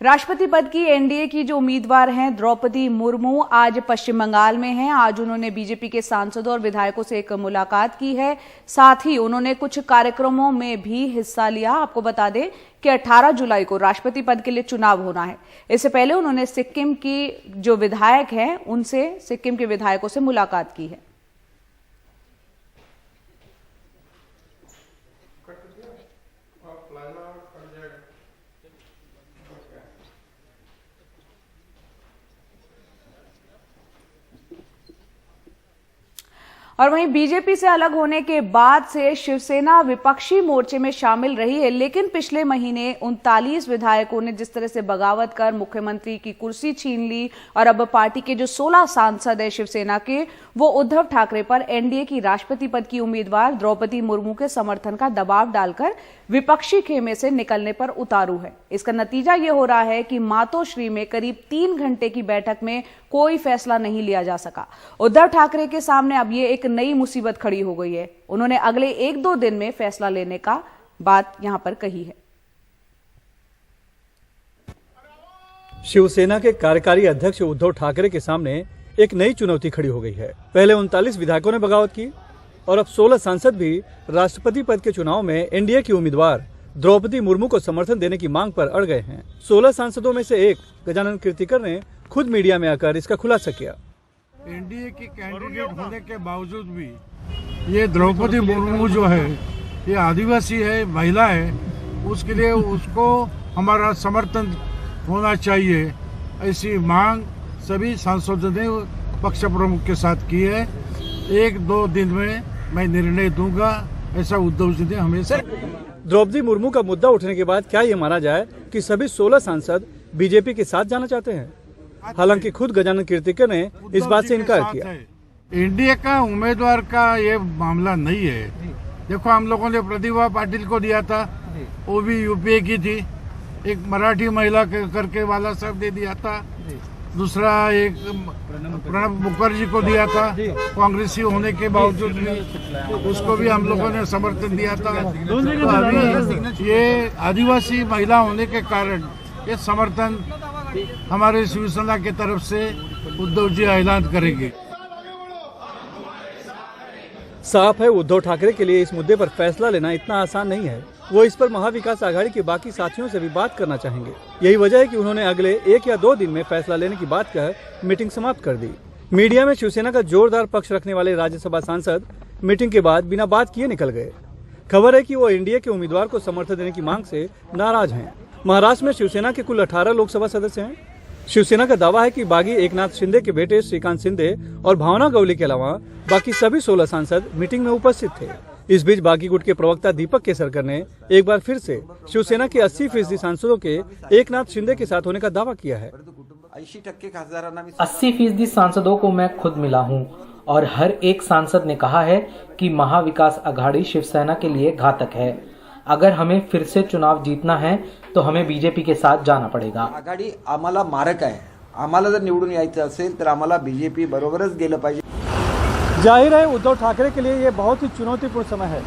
राष्ट्रपति पद की एनडीए की जो उम्मीदवार हैं द्रौपदी मुर्मू आज पश्चिम बंगाल में हैं। आज उन्होंने बीजेपी के सांसदों और विधायकों से एक मुलाकात की है। साथ ही उन्होंने कुछ कार्यक्रमों में भी हिस्सा लिया। आपको बता दें कि 18 जुलाई को राष्ट्रपति पद के लिए चुनाव होना है। इससे पहले उन्होंने सिक्किम की जो विधायक हैं उनसे सिक्किम के विधायकों से मुलाकात की है। और वहीं बीजेपी से अलग होने के बाद से शिवसेना विपक्षी मोर्चे में शामिल रही है, लेकिन पिछले महीने 39 विधायकों ने जिस तरह से बगावत कर मुख्यमंत्री की कुर्सी छीन ली और अब पार्टी के जो 16 सांसद है शिवसेना के, वो उद्धव ठाकरे पर एनडीए की राष्ट्रपति पद की उम्मीदवार द्रौपदी मुर्मू के समर्थन का दबाव डालकर विपक्षी खेमे से निकलने पर उतारू है। इसका नतीजा ये हो रहा है कि मातोश्री में करीब 3 घंटे की बैठक में कोई फैसला नहीं लिया जा सका। उद्धव ठाकरे के सामने अब ये एक नई मुसीबत खड़ी हो गई है। उन्होंने अगले 1-2 दिन में फैसला लेने का बात यहां पर कही है। शिवसेना के कार्यकारी अध्यक्ष उद्धव ठाकरे के सामने एक नई चुनौती खड़ी हो गई है। पहले 39 विधायकों ने बगावत की और अब 16 सांसद भी राष्ट्रपति पद के चुनाव में एनडीए की उम्मीदवार द्रौपदी मुर्मू को समर्थन देने की मांग पर अड़ गए हैं। 16 सांसदों में से एक गजानन कीर्तिकर ने खुद मीडिया में आकर इसका खुलासा किया। एनडीए की कैंडिडेट होने के बावजूद भी ये द्रौपदी मुर्मू जो है ये आदिवासी है, महिला है, उसके लिए उसको हमारा समर्थन होना चाहिए, ऐसी मांग सभी सांसदों ने पक्ष प्रमुख के साथ की है। 1-2 दिन में मैं निर्णय दूंगा, ऐसा उद्धव जी ने हमेशा। द्रौपदी मुर्मू का मुद्दा उठने के बाद क्या ये माना जाए कि सभी 16 सांसद बीजेपी के साथ जाना चाहते हैं? हालांकि खुद गजानन कीर्तिकर ने इस बात से इनकार किया। एनडीए का उम्मीदवार का ये मामला नहीं है। देखो, हम लोगों ने प्रतिभा पाटिल को दिया था, वो भी यूपीए की थी। एक मराठी महिला करके वाला साहब ने दिया था। दूसरा एक प्रणब मुखर्जी को दिया था, कांग्रेसी होने के बावजूद भी उसको भी हम लोगों ने समर्थन दिया था। तो अभी ये आदिवासी महिला होने के कारण ये समर्थन हमारे शिवसेना की तरफ से उद्धव जी ऐलान करेंगे। साफ है, उद्धव ठाकरे के लिए इस मुद्दे पर फैसला लेना इतना आसान नहीं है। वो इस पर महाविकास आघाड़ी के बाकी साथियों से भी बात करना चाहेंगे। यही वजह है कि उन्होंने अगले 1 या 2 दिन में फैसला लेने की बात कह मीटिंग समाप्त कर दी। मीडिया में शिवसेना का जोरदार पक्ष रखने वाले राज्यसभा सांसद मीटिंग के बाद बिना बात किए निकल गए। खबर है कि वो एनडीए के उम्मीदवार को समर्थन देने की मांग से नाराज हैं। महाराष्ट्र में शिवसेना के कुल 18 लोकसभा सदस्य हैं। शिवसेना का दावा है कि बागी एकनाथ शिंदे के बेटे श्रीकांत शिंदे और भावना गवली के अलावा बाकी सभी 16 सांसद मीटिंग में उपस्थित थे। इस बीच बागी गुट के प्रवक्ता दीपक केसरकर ने एक बार फिर से शिवसेना के 80% सांसदों के एकनाथ शिंदे के साथ होने का दावा किया है। 80% सांसदों को मैं खुद मिला हूं और हर एक सांसद ने कहा है कि महाविकास आघाड़ी शिवसेना के लिए घातक है। अगर हमें फिर से चुनाव जीतना है तो हमें बीजेपी के साथ जाना पड़ेगा। आघाडी आम्हाला मारक आहे। आम्हाला जर निवडून यायचं असेल तर आम्हाला बीजेपी बरोबरच गेलं पाहिजे। जाहिर है, उद्धव ठाकरे के लिए ये बहुत ही चुनौतीपूर्ण समय है।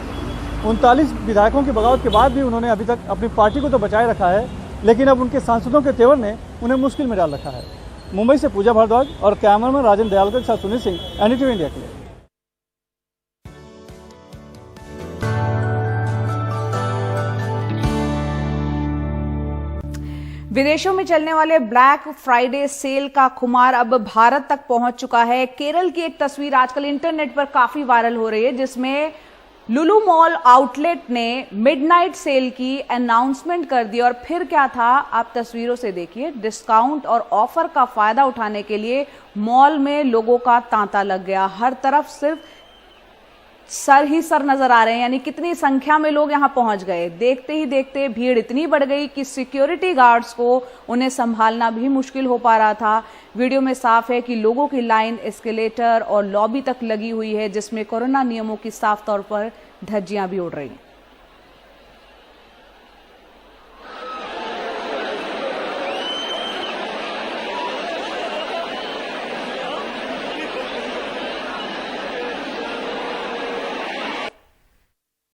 39 विधायकों की बगावत के बाद भी उन्होंने अभी तक अपनी पार्टी को तो बचाए रखा है, लेकिन अब उनके सांसदों के तेवर ने उन्हें मुश्किल में डाल रखा है। मुंबई से पूजा भारद्वाज और कैमरामैन राजन दयालकर के साथ सुनील सिंह, NDTV इंडिया के लिए। विदेशों में चलने वाले ब्लैक फ्राइडे सेल का खुमार अब भारत तक पहुंच चुका है। केरल की एक तस्वीर आजकल इंटरनेट पर काफी वायरल हो रही है, जिसमें लुलु मॉल आउटलेट ने मिडनाइट सेल की अनाउंसमेंट कर दी। और फिर क्या था, आप तस्वीरों से देखिए। डिस्काउंट और ऑफर का फायदा उठाने के लिए मॉल में लोगों का तांता लग गया। हर तरफ सिर्फ सर ही सर नजर आ रहे हैं, यानी कितनी संख्या में लोग यहां पहुंच गए। देखते ही देखते भीड़ इतनी बढ़ गई कि सिक्योरिटी गार्ड्स को उन्हें संभालना भी मुश्किल हो पा रहा था। वीडियो में साफ है कि लोगों की लाइन एस्केलेटर और लॉबी तक लगी हुई है, जिसमें कोरोना नियमों की साफ तौर पर धज्जियां भी उड़ रही हैं।